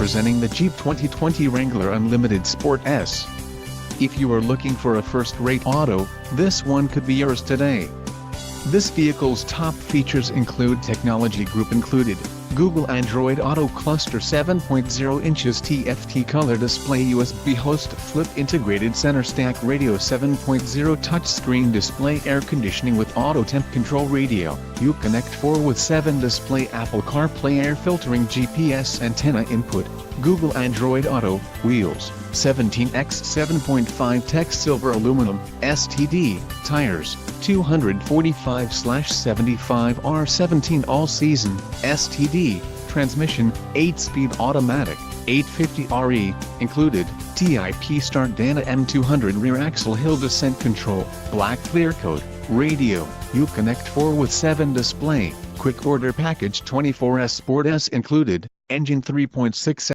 presenting the Jeep 2020 Wrangler Unlimited Sport S. If you are looking for a first-rate auto, this one could be yours today. This vehicle's top features include technology group included, Google Android Auto Cluster 7.0 inches TFT color display USB host flip integrated center stack radio 7.0 touchscreen display air conditioning with auto temp control radio, Uconnect 4 with 7 display Apple CarPlay air filtering GPS antenna input, Google Android Auto, wheels, 17x 7.5 tech silver aluminum, STD, tires, 245/75 R17 all-season, STD, transmission, 8-speed automatic, 850 RE, included, TIP start Dana M200 rear axle hill descent control, black clear coat, radio, Uconnect 4 with 7 display, quick order package 24S Sport S included, engine 3.6